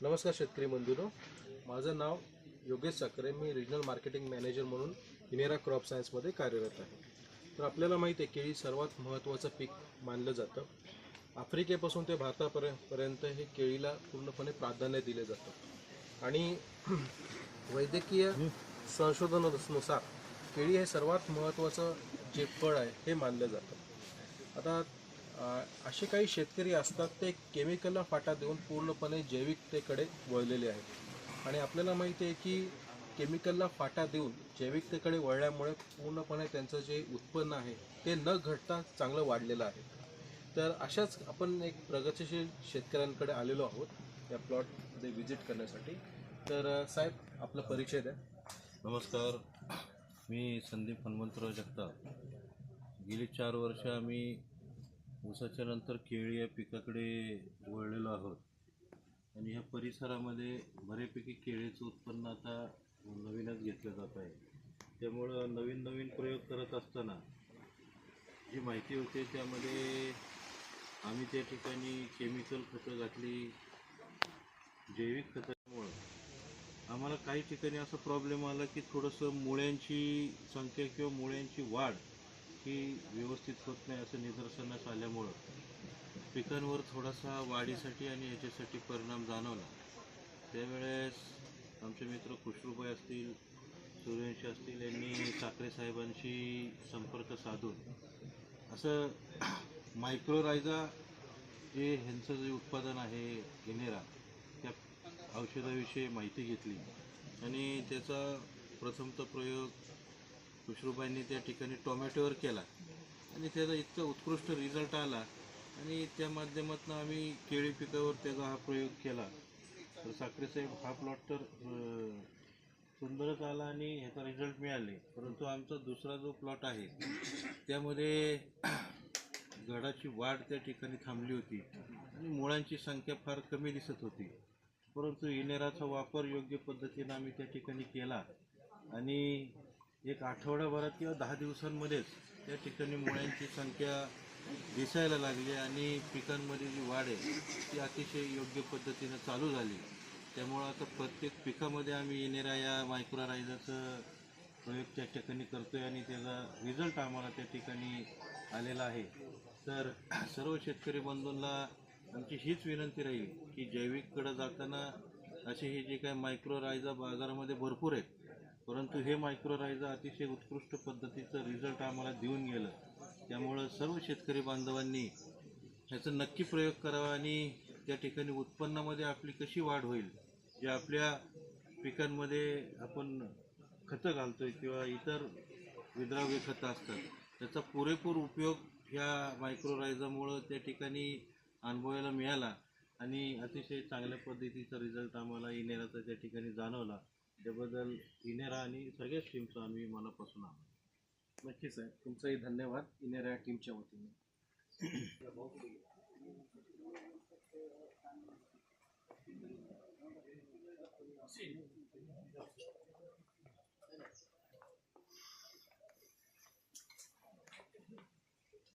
नमस्कार शेतकरी बंधूंनो, माझं नाव योगेश साखरे. मी रिजनल मार्केटिंग मॅनेजर म्हणून इनेरा क्रॉप सायन्समध्ये कार्यरत आहे. तर आपल्याला माहिती आहे केळी सर्वात महत्त्वाचं पीक मानलं जातं. आफ्रिकेपासून ते भारतापर्यंत हे केळीला पूर्णपणे प्राधान्य दिले जातं आणि वैद्यकीय संशोधनानुसार केळी हे सर्वात महत्त्वाचं जे फळ आहे हे मानलं जातं. आता असे काही शेतकरी असतात ते केमिकलला फाटा देऊन पूर्णपणे जैविकतेकडे वळलेले आहेत आणि आपल्याला माहिती आहे की केमिकलला फाटा देऊन जैविकतेकडे वळल्यामुळे पूर्णपणे त्यांचं जे उत्पन्न आहे ते न घटता चांगलं वाढलेलं आहे. तर अशाच आपण एक प्रगतिशील शेतकऱ्यांकडे आलेलो आहोत या प्लॉटमध्ये व्हिजिट करण्यासाठी. तर साहेब, आपला परिचय द्या. नमस्कार, मी संदीप हनुमंतराव जगताप. गेली 4 वर्ष आम्ही ऊसाच्या नंतर केळी या पिकाकडे वळलेलो आहोत आणि ह्या परिसरामध्ये बऱ्यापैकी केळीचं उत्पन्न आता नवीनच घेतलं जात आहे. त्यामुळं नवीन प्रयोग करत असताना जी माहिती होते त्यामध्ये आम्ही त्या ठिकाणी केमिकल खतं घातली, जैविक खतामुळं आम्हाला काही ठिकाणी असा प्रॉब्लेम आला की थोडंसं मुळ्यांची संख्या किंवा मुळ्यांची वाढ ही व्यवस्थित होत नाही असं निदर्शनास आल्यामुळं पिकांवर थोडासा वाढीसाठी आणि ह्याच्यासाठी परिणाम जाणवला. त्यावेळेस आमचे मित्र खुशरूबाई असतील, सूर्यवंशी असतील यांनी साखरे साहेबांशी संपर्क साधून असं मायक्रोरायझा जे ह्यांचं जे उत्पादन आहे इनेरा, त्या औषधाविषयी माहिती घेतली आणि त्याचा प्रथमतः प्रयोग खुशरूबाईंनी त्या ठिकाणी टोमॅटोवर केला आणि त्याचा इतका उत्कृष्ट रिझल्ट आला आणि त्या माध्यमातून आम्ही केळी पिकावर त्याचा हा प्रयोग केला. तर साखरेसाहेब हा प्लॉट तर सुंदरच आला आणि ह्याचा रिझल्ट मिळाले. परंतु आमचा दुसरा जो प्लॉट आहे त्यामध्ये घडाची वाढ त्या ठिकाणी थांबली होती आणि मुळांची संख्या फार कमी दिसत होती. परंतु इनेराचा वापर योग्य पद्धतीनं आम्ही त्या ठिकाणी केला आणि एक आठवडाभरात किंवा 10 दिवसांमध्येच त्या ठिकाणी मुळ्यांची संख्या दिसायला लागली आणि पिकांमध्ये जी वाढ आहे ती अतिशय योग्य पद्धतीनं चालू झाली. त्यामुळं आता प्रत्येक पिकामध्ये आम्ही इनेरा या मायक्रोरायझाचं प्रयोग त्या ठिकाणी करतो आहे आणि त्याचा रिझल्ट आम्हाला त्या ठिकाणी आलेला आहे. तर सर्व शेतकरी बंधूंना आमची हीच विनंती राहील की जैविककडं जाताना असे हे जे काय मायक्रोरायझा बाजारामध्ये भरपूर आहेत, परंतु हे मायक्रोरायझा अतिशय उत्कृष्ट पद्धतीचं रिझल्ट आम्हाला देऊन गेलं. त्यामुळं सर्व शेतकरी बांधवांनी ह्याचा नक्की प्रयोग करावा आणि त्या ठिकाणी उत्पन्नामध्ये आपली कशी वाढ होईल, जे आपल्या पिकांमध्ये आपण खतं घालतोय किंवा इतर विद्राव्य खतं असतात त्याचा पुरेपूर उपयोग ह्या मायक्रोरायझामुळं त्या ठिकाणी अनुभवायला मिळाला आणि अतिशय चांगल्या पद्धतीचा रिझल्ट आम्हाला इनेराचा त्या ठिकाणी जाणवला. त्याबद्दल इनेरा आणि सगळ्याच टीमचा आम्ही मनापासून आभार. नक्कीच आहे. तुमचाही धन्यवाद इनेरा टीमच्या वतीने.